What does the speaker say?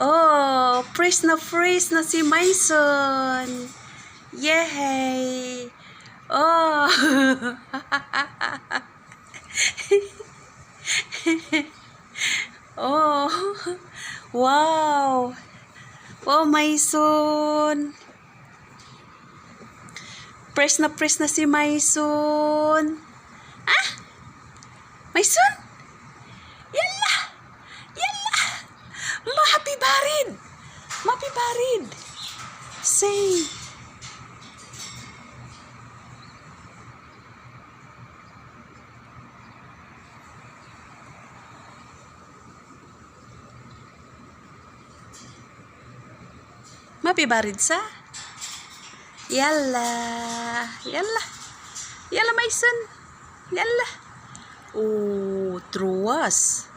Oh, fresh na si Mason. Yay! Oh! Oh! Wow! Oh, Mason! Fresh na si Mason. Ah! Mason! Yalla! Yalla! Happy barid! Happy barid! Say! Happy barid sa? Yalla! Yalla! Yalla, Mason! Yalla! Oh, truas!